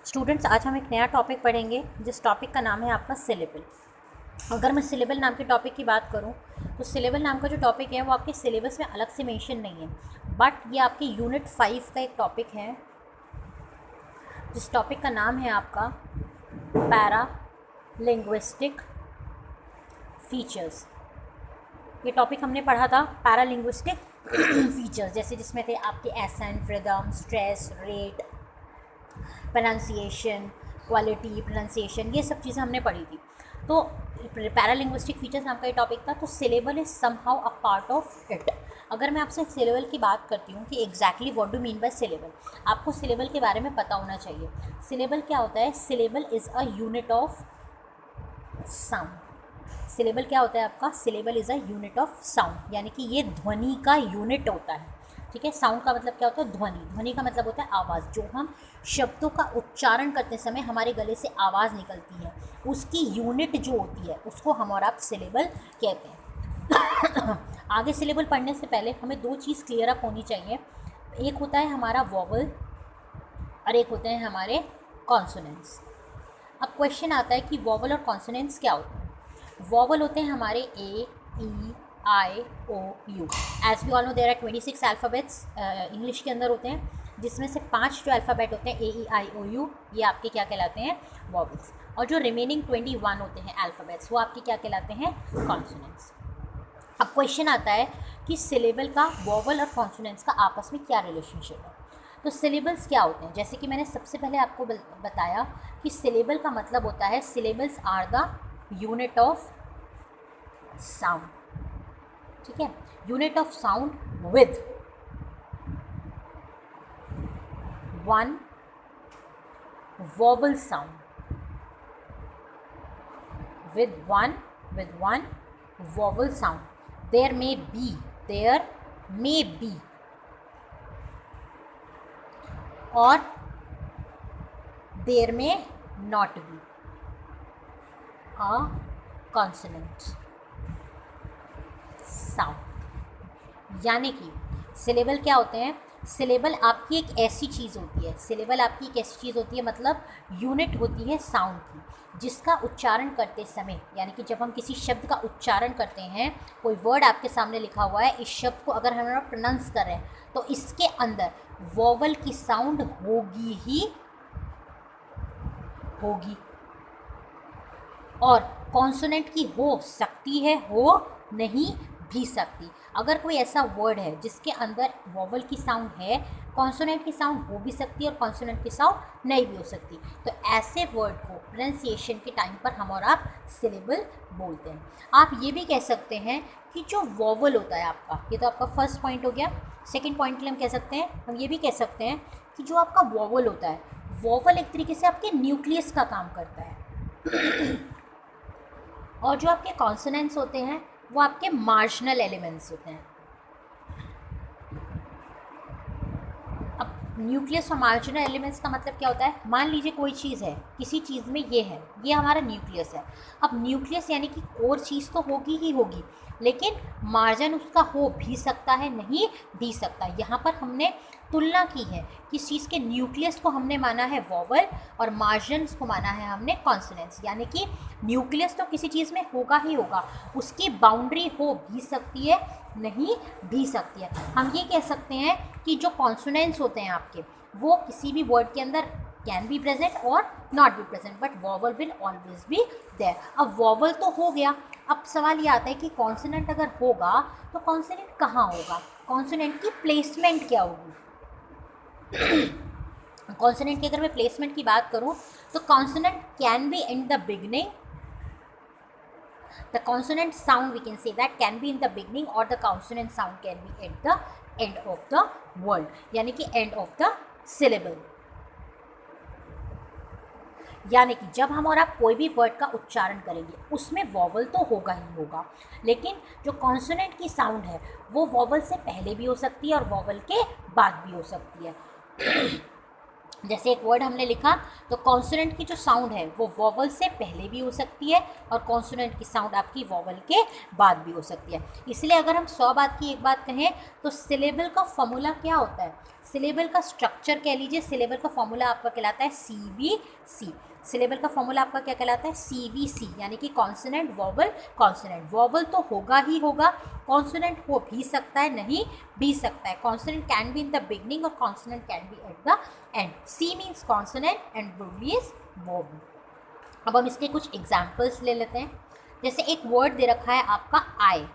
Students, आज हम एक नया टॉपिक पढ़ेंगे जिस टॉपिक का नाम है आपका सिलेबल। अगर मैं सिलेबल नाम के टॉपिक की बात करूं तो सिलेबल नाम का जो टॉपिक है वो आपके सिलेबस में अलग से मेंशन नहीं है, बट ये आपके यूनिट 5 का एक टॉपिक है जिस टॉपिक का नाम है आपका पैरा लिंग्विस्टिक फीचर्स। ये टॉपिक हमने पढ़ा था पैरा लिंग्विस्टिक फीचर्स, जैसे जिसमें थे आपके accent, rhythm, stress, rate, pronunciation, quality, pronunciation, ये सब चीज़ें हमने पढ़ी थी। तो पैरालिंग्विस्टिक फीचर्स नाम का ये टॉपिक था। तो syllable is somehow a part of it. अगर मैं आपसे सिलेबल की बात करती हूँ कि exactly what do mean by syllable, आपको सिलेबल के बारे में पता होना चाहिए। सिलेबल क्या होता है? Syllable is a unit of sound. Syllable क्या होता है आपका? Syllable is a unit of sound, यानी कि ये ध्वनि का यूनिट होता है। ठीक है, साउंड का मतलब क्या होता है? ध्वनि। ध्वनि का मतलब होता है आवाज़। जो हम शब्दों का उच्चारण करते समय हमारे गले से आवाज़ निकलती है, उसकी यूनिट जो होती है उसको हम और आप सिलेबल कहते हैं। आगे सिलेबल पढ़ने से पहले हमें दो चीज़ क्लियर अप होनी चाहिए। एक होता है हमारा वॉवल और एक होते हैं हमारे कॉन्सोनेंट्स। अब क्वेश्चन आता है कि वॉवल और कॉन्सोनेंट्स क्या होते हैं। वॉवल होते हैं हमारे A, E, I, O, U. As we all know there are 26 alphabets English के अंदर होते हैं, जिसमें से 5 जो अल्फ़ाबेट होते हैं ए, ई, आई, ओ, यू, ये आपके क्या कहलाते हैं? वॉवल्स। और जो रिमेनिंग 21 होते हैं अल्फ़ाबेट्स, वो आपके क्या कहलाते हैं? कॉन्सोनेंट्स। अब क्वेश्चन आता है कि सिलेबल का वॉवल और कॉन्सोनेंट्स का आपस में क्या रिलेशनशिप है। तो सिलेबल्स क्या होते हैं? जैसे कि मैंने सबसे पहले आपको बताया कि सिलेबल का मतलब होता है syllables are the unit of sound. ठीक है, unit of sound with one vowel sound, with one vowel sound. There may be or there may not be a consonant sound। यानी कि सिलेबल क्या होते हैं? सिलेबल आपकी एक ऐसी चीज़ होती है, सिलेबल आपकी एक ऐसी चीज़ होती है, मतलब यूनिट होती है साउंड की, जिसका उच्चारण करते समय, यानी कि जब हम किसी शब्द का उच्चारण करते हैं, कोई वर्ड आपके सामने लिखा हुआ है, इस शब्द को अगर हम प्रोनाउंस कर रहे हैं तो इसके अंदर वॉवल की साउंड होगी ही होगी, और कॉन्सोनेंट की हो सकती है, हो नहीं भी सकती। अगर कोई ऐसा वर्ड है जिसके अंदर वॉवल की साउंड है, कॉन्सोनेंट की साउंड हो भी सकती है और कॉन्सोनेंट की साउंड नहीं भी हो सकती, तो ऐसे वर्ड को प्रोनाउंसिएशन के टाइम पर हम और आप सिलेबल बोलते हैं। आप ये भी कह सकते हैं कि जो वॉवल होता है आपका, ये तो आपका फर्स्ट पॉइंट हो गया। सेकेंड पॉइंट के लिए हम कह सकते हैं, हम ये भी कह सकते हैं कि जो आपका वॉवल होता है, वॉवल एक तरीके से आपके न्यूक्लियस का काम करता है और जो आपके कॉन्सोनेंट्स होते हैं वो आपके मार्जिनल एलिमेंट्स होते हैं। अब न्यूक्लियस और मार्जिनल एलिमेंट्स का मतलब क्या होता है? मान लीजिए कोई चीज़ है, किसी चीज़ में ये है, ये हमारा न्यूक्लियस है। अब न्यूक्लियस यानी कि कोर चीज़ तो होगी ही होगी, लेकिन मार्जिन उसका हो भी सकता है, नहीं भी सकता। यहाँ पर हमने तुलना की है, किस चीज़ के न्यूक्लियस को हमने माना है वॉवल और मार्जिन को माना है हमने कॉन्सोनेंट्स। यानी कि न्यूक्लियस तो किसी चीज़ में होगा ही होगा, उसकी बाउंड्री हो भी सकती है, नहीं भी सकती है। हम ये कह सकते हैं कि जो कॉन्सोनेंट्स होते हैं आपके, वो किसी भी वर्ड के अंदर कैन बी प्रेजेंट और not be present, but vowel will always be there. अब वॉवल तो हो गया, अब सवाल ये आता है कि कॉन्सोनेंट अगर होगा तो कॉन्सोनेंट कहाँ होगा, कॉन्सोनेंट की प्लेसमेंट क्या होगी। कॉन्सोनेंट की अगर मैं प्लेसमेंट की बात करूं तो consonant can be in the beginning, the consonant sound we can say that can be in the beginning, or the consonant sound can be at the end of the word, यानी कि end of the syllable। यानी कि जब हम और आप कोई भी वर्ड का उच्चारण करेंगे उसमें वॉवल तो होगा ही होगा, लेकिन जो कॉन्सोनेंट की साउंड है वो वॉवल से पहले भी हो सकती है और वॉवल के बाद भी हो सकती है। जैसे एक वर्ड हमने लिखा तो कॉन्सोनेंट की जो साउंड है वो वॉवल से पहले भी हो सकती है और कॉन्सोनेंट की साउंड आपकी वॉवल के बाद भी हो सकती है। इसलिए अगर हम 100 बात की एक बात कहें तो सिलेबल का फॉर्मूला क्या होता है? सिलेबल का स्ट्रक्चर कह लीजिए, सिलेबल का फॉर्मूला आपका कहलाता है CVC। सिलेबल का फॉर्मूला आपका क्या कहलाता है? CVC, यानी कि कॉन्सोनेंट वॉवल कॉन्सोनेंट। वॉवल तो होगा ही होगा, कॉन्सोनेंट हो भी सकता है, नहीं भी सकता है। Consonant can be in the beginning और consonant can be at the end. C means consonant and W is vowel. अब हम इसके कुछ एग्जाम्पल्स ले लेते हैं। जैसे एक वर्ड दे रखा है आपका आई,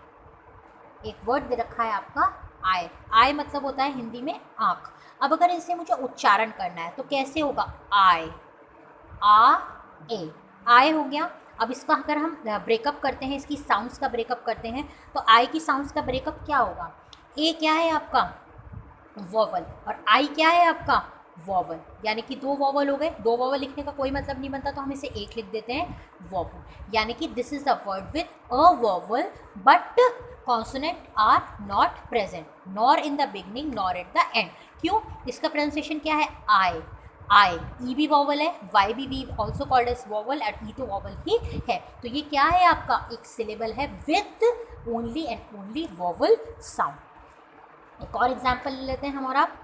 एक वर्ड दे रखा है आपका आई। आई मतलब होता है हिंदी में आँख। अब अगर इसे मुझे उच्चारण करना है तो कैसे होगा? आई, आ ए, आय हो गया। अब इसका अगर हम ब्रेकअप करते हैं, इसकी साउंड्स का ब्रेकअप करते हैं, तो आई की साउंड्स का ब्रेकअप क्या होगा? ए क्या है आपका? वॉवल, और आई क्या है आपका? वॉवल, यानी कि दो वॉवल हो गए। दो वॉवल लिखने का कोई मतलब नहीं बनता, तो हम इसे एक लिख देते हैं, वॉवल। यानी कि this is the word with a vowel but consonant are not present, nor in the beginning nor at the end. क्यों? इसका प्रोनाउंसिएशन क्या है? आई। आई, ई भी वॉवल है, वाई भी also called as vowel, and E तो वॉवल ही है। तो ये क्या है आपका? एक सिलेबल है with only and only vowel sound. एक और एग्जाम्पल ले लेते हैं हम और आप।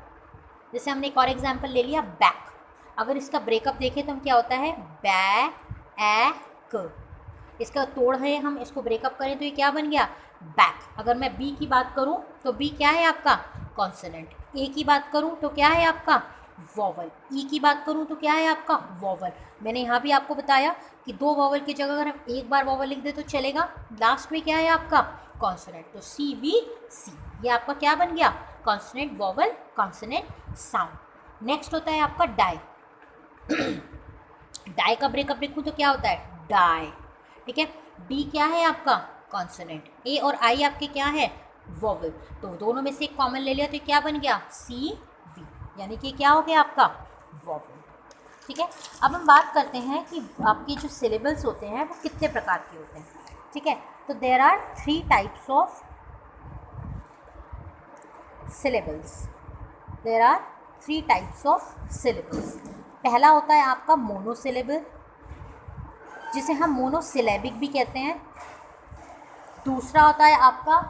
जैसे हमने एक और एग्जाम्पल ले लिया बैक। अगर इसका ब्रेकअप देखें तो हम क्या होता है? बैक। इसका तोड़ है, हम इसको ब्रेकअप करें तो ये क्या बन गया? बैक। अगर मैं बी की बात करूं तो बी क्या है आपका? कॉन्सोनेंट। ए की बात करूं तो क्या है आपका? वॉवल। ई की बात करूं तो क्या है आपका? वॉवल। मैंने यहाँ भी आपको बताया कि दो वॉवल की जगह अगर हम एक बार वॉवल लिख दे तो चलेगा। लास्ट में क्या है आपका? कॉन्सोनेंट। तो CVC ये आपका क्या बन गया? Consonant vowel consonant sound. Next होता है आपका डाई। डाई का ब्रेकअप देखूँ तो क्या होता है? डाई। ठीक है। डी क्या है आपका? कॉन्सोनेंट। ए और आई आपके क्या है? वॉवल। तो दोनों में से एक कॉमन ले लिया तो क्या बन गया? CV, यानी कि क्या हो गया आपका? वॉवल। ठीक है। अब हम बात करते हैं कि आपके जो सिलेबल्स होते हैं वो कितने प्रकार के होते हैं। ठीक है। तो there are 3 types of syllables. There are 3 types of syllables. पहला होता है आपका मोनोसिलेबल, जिसे हम मोनोसिलेबिक भी कहते हैं। दूसरा होता है आपका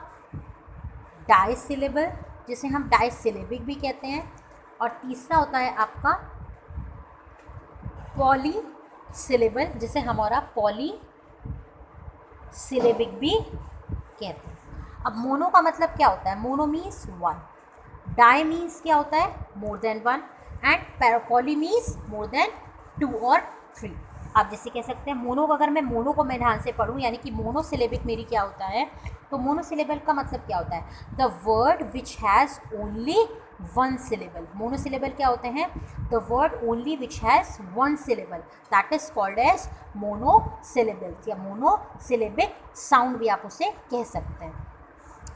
डाइसिलेबल, जिसे हम डाइसिलेबिक भी कहते हैं। और तीसरा होता है आपका पॉलीसिलेबल, जिसे हम और आप पॉलीसिलेबिक भी कहते हैं। अब मोनो का मतलब क्या होता है? Mono means one, di means क्या होता है? More than one, and poly means more than 2 और 3। आप जैसे कह सकते हैं मोनो, अगर मैं मोनो को मैं ध्यान से पढ़ूँ, यानी कि मोनोसिलेबिक मेरी क्या होता है? तो मोनोसिलेबल का मतलब क्या होता है? The word which has only one syllable. Monosyllable क्या होते हैं? The word only which has one syllable, that is called as monosyllable, या मोनोसिलेबिक साउंड भी आप उसे कह सकते हैं।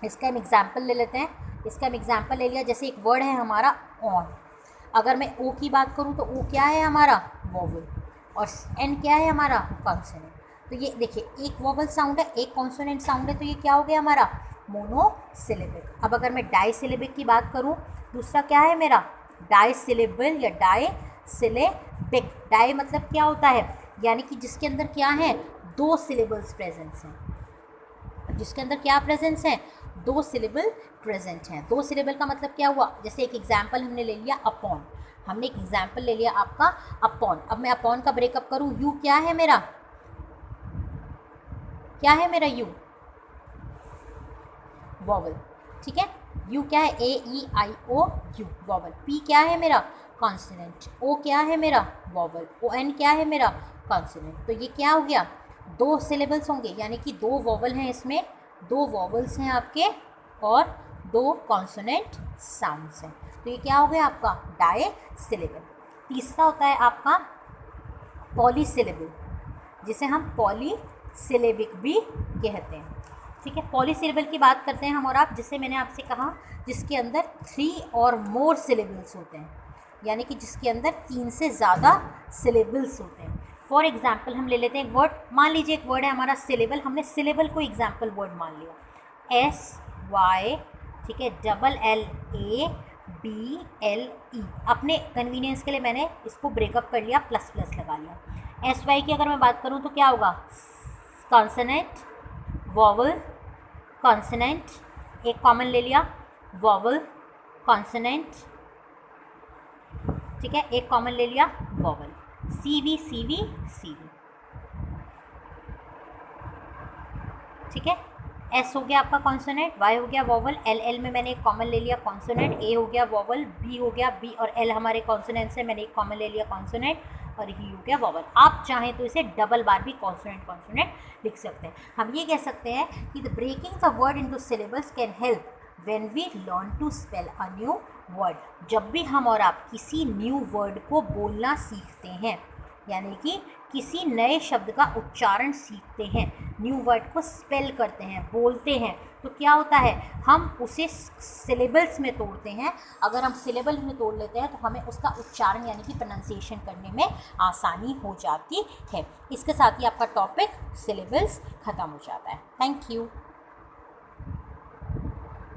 इसका हम एग्जाम्पल ले लेते हैं। इसका हम एग्जाम्पल ले लिया, जैसे एक वर्ड है हमारा ऑन। अगर मैं ओ की बात करूँ तो ओ क्या है हमारा? वॉवल, और एन क्या है हमारा? कॉन्सोनेंट। तो ये देखिए, एक वॉवल साउंड है, एक कॉन्सोनेंट साउंड है, तो ये क्या हो गया हमारा? मोनोसिलेबिक। अब अगर मैं डाइसिलेबिक की बात करूँ, दूसरा क्या है मेरा? डाइसिलेबल या डाइसिलेबिक। डाई मतलब क्या होता है? यानी कि जिसके अंदर क्या है? 2 सिलेबल्स प्रेजेंस हैं। जिसके अंदर क्या प्रेजेंस है? 2 सिलेबल प्रेजेंट हैं। 2 सिलेबल का मतलब क्या हुआ? जैसे एक एग्जाम्पल हमने ले लिया अपॉन। हमने एक एग्जाम्पल ले लिया आपका अपॉन। अब मैं अपॉन का ब्रेकअप करूँ, यू क्या है मेरा? क्या है मेरा? You vowel. ठीक है। यू क्या है? AEIO you vowel. पी क्या है मेरा? कॉन्सोनेंट। ओ क्या है मेरा? वॉवल। ON क्या है मेरा? कॉन्सोनेंट। तो ये क्या हो गया? 2 सिलेबल्स होंगे, यानी कि 2 वॉवल हैं इसमें, 2 वॉवल्स हैं आपके, और 2 कॉन्सोनेंट साउंड्स हैं। तो ये क्या हो गया आपका? डाइसिलेबल। तीसरा होता है आपका पॉलीसिलेबल, जिसे हम पॉलीसिलेबिक भी कहते हैं। ठीक है। पॉलीसिलेबल की बात करते हैं हम और आप, जिससे मैंने आपसे कहा जिसके अंदर 3 और मोर सिलेबल्स होते हैं, यानी कि जिसके अंदर 3 से ज़्यादा सिलेबल्स होते हैं। फॉर एग्जाम्पल हम ले लेते हैं एक वर्ड। मान लीजिए एक वर्ड है हमारा सिलेबल, हमने सिलेबल को एग्जाम्पल वर्ड मान लिया, SY, ठीक है, LLABLE। अपने कन्वीनियंस के लिए मैंने इसको ब्रेकअप कर लिया, प्लस प्लस लगा लिया। SY की अगर मैं बात करूँ तो क्या होगा? कॉन्सोनेंट, वॉवल, कॉन्सोनेंट, एक कॉमन ले लिया, वॉवल, कॉन्सोनेंट, ठीक है, एक कॉमन ले लिया वॉवल, CV CV CV, ठीक है। S हो गया आपका कॉन्सोनेंट, Y हो गया वॉवल, L में मैंने एक कॉमन ले लिया कॉन्सोनेंट, A हो गया वॉवल, B हो गया, B और L हमारे कॉन्सोनेंट्स है, मैंने एक कॉमन ले लिया कॉन्सोनेंट, और E हो गया वॉवल। आप चाहें तो इसे डबल बार भी कॉन्सोनेंट लिख सकते हैं। हम ये कह सकते हैं कि the breaking the word into syllables can help when we learn to spell a new word. जब भी हम और आप किसी न्यू वर्ड को बोलना सीखते हैं, यानी कि किसी नए शब्द का उच्चारण सीखते हैं, न्यू वर्ड को स्पेल करते हैं, बोलते हैं, तो क्या होता है, हम उसे सिलेबल्स में तोड़ते हैं। अगर हम सिलेबल में तोड़ लेते हैं तो हमें उसका उच्चारण यानी कि प्रोनाउंसिएशन करने में आसानी हो जाती है। इसके साथ ही आपका टॉपिक सिलेबल्स ख़त्म हो जाता है। Thank you.